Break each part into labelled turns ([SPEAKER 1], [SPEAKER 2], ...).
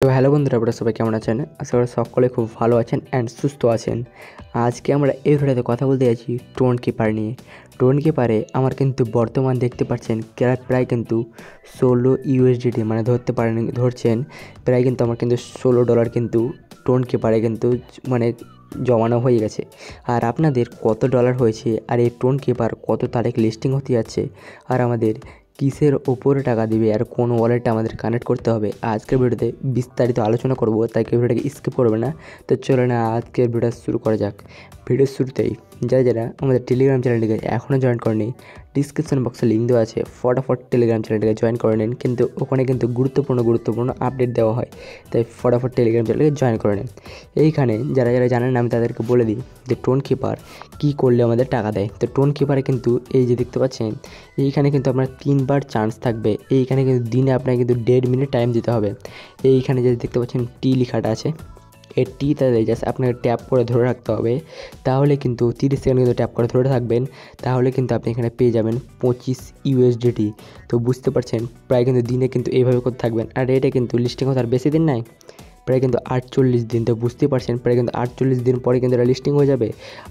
[SPEAKER 1] তো হ্যালো বন্ধুরা, আপনারা সবাই কেমন আছেন? আশা করি সকলে খুব ভালো আছেন অ্যান্ড সুস্থ আছেন। আজকে আমরা এই ভিডিওতে কথা বলতে যাচ্ছি টোন কিপার নিয়ে। টোন কিপারে আমার কিন্তু বর্তমান দেখতে পাচ্ছেন প্রায় কিন্তু 16 ইউএসডিটি মানে ধরছেন প্রায় কিন্তু আমার কিন্তু $16 কিন্তু টোন কিপারে কিন্তু মানে জমানো হয়ে গেছে। আর আপনাদের কত ডলার হয়েছে আর এই টোন কিপার কত তারিখ লিস্টিং হতে যাচ্ছে আর আমাদের কিসের ওপরে টাকা দিবে আর কোন ওয়ালেটে আমাদের কানেক্ট করতে হবে আজকের ভিডিওতে বিস্তারিত আলোচনা করব, তাই ভিডিওটাকে স্কিপ করবে না। তো চলো না আজকের ভিডিও শুরু করা যাক। ভিডিওর শুরুতেই যারা আমাদের টেলিগ্রাম চ্যানেলটিকে এখনও জয়েন করেনি, ডিসক্রিপশন বক্সে লিঙ্ক দেওয়া আছে, ফটাফট টেলিগ্রাম চ্যানেলটিকে জয়েন করে নিন। কিন্তু ওখানে কিন্তু গুরুত্বপূর্ণ আপডেট দেওয়া হয়, তাই ফটাফট টেলিগ্রাম চ্যানেলকে জয়েন করে নিন। এইখানে যারা জানেন আমি তাদেরকে বলে দিই যে টোন কিপার কী করলে আমাদের টাকা দেয়। তো টোন কিপারে কিন্তু এই যে দেখতে পাচ্ছেন এইখানে কিন্তু আপনার 3বার চান্স থাকবে। এইখানে কিন্তু দিনে আপনাকে কিন্তু 1.5 মিনিট টাইম দিতে হবে। এইখানে যে দেখতে পাচ্ছেন টি লেখাটা আছে, এই টিটাতে জাস্ট আপনাকে ট্যাপ করে ধরে রাখতে হবে। তাহলে কিন্তু 30 সেকেন্ড কিন্তু ট্যাপ করে ধরে থাকবেন, তাহলে কিন্তু আপনি এখানে পেয়ে যাবেন 25 ইউএসডিটি। তো বুঝতে পারছেন প্রায় কিন্তু দিনে কিন্তু এইভাবে করতে থাকবেন। আর এটা কিন্তু লিস্টিং হতে আর বেশি দিন নাই, প্রায় কিন্তু 48 দিন। তো বুঝতে পারছেন প্রায় কিন্তু 48 দিন পরে কিন্তু এটা লিস্টিং হয়ে যাবে।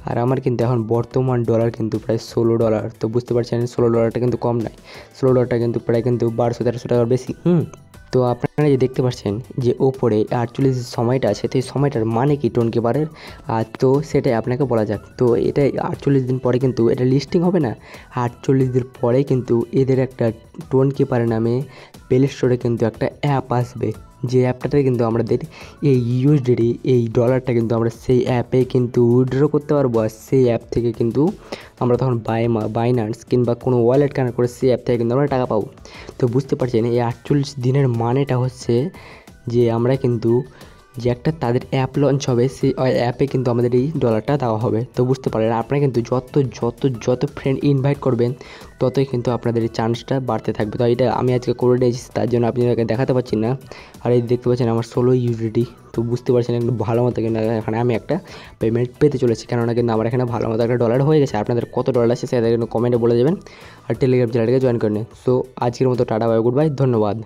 [SPEAKER 1] আর আমার কিন্তু এখন বর্তমান ডলার কিন্তু প্রায় $16। তো বুঝতে পারছেন $16টা কিন্তু কম নয়, $16টা কিন্তু প্রায় কিন্তু 1200-1300 টাকার বেশি। তো আপনারা যে দেখতে পাচ্ছেন যে ওপরে 48 সময়টা আছে, তো এই সময়টার মানে কি টোন কিপারের, তো সেটাই আপনাকে বলা যাক। তো এটা 48 দিন পরে কিন্তু এটা লিস্টিং হবে না। 48 দিন পরে কিন্তু এদের একটা টোন কিপারের নামে প্লে স্টোরে কিন্তু একটা অ্যাপ আসবে, যে অ্যাপটাতে কিন্তু আমাদের এই ইউএসডিটি এই ডলারটা কিন্তু আমরা সেই অ্যাপে কিন্তু উইথড্র করতে পারবো। আর সেই অ্যাপ থেকে কিন্তু আমরা তখন বাইন্যান্স কিংবা কোনো ওয়ালেট কানেক্ট করে সেই অ্যাপ থেকে কিন্তু আমরা টাকা পাবো। তো বুঝতে পারছেন এই 48 দিনের মানেটা হচ্ছে যে আমরা কিন্তু যে একটা তাদের অ্যাপ লঞ্চ হবে, সেই অ্যাপে কিন্তু আমাদের এই ডলারটা দেওয়া হবে। তো বুঝতে পারলেন আপনারা কিন্তু যত ফ্রেন্ড ইনভাইট করবেন ততই কিন্তু আপনাদের এই চান্সটা বাড়তে থাকবে। তো এটা আমি আজকে করে নিয়েছি, তার জন্য আপনাদেরকে দেখাতে পারছি না। আর এই দেখতে পাচ্ছেন আমার 16 ইউডিটি। তো বুঝতে পারছেন একটু ভালো মতো কিন্তু এখানে আমি একটা পেমেন্ট পেতে চলেছি, কেননা কিন্তু আমার এখানে ভালো মতো একটা ডলার হয়ে গেছে। আপনাদের কত ডলার আছে সেটা কিন্তু কমেন্টে বলে দেবেন আর টেলিগ্রাম চ্যানেলকে জয়েন করে নিন। সো আজকের মতো টাটা বাই, গুড বাই, ধন্যবাদ।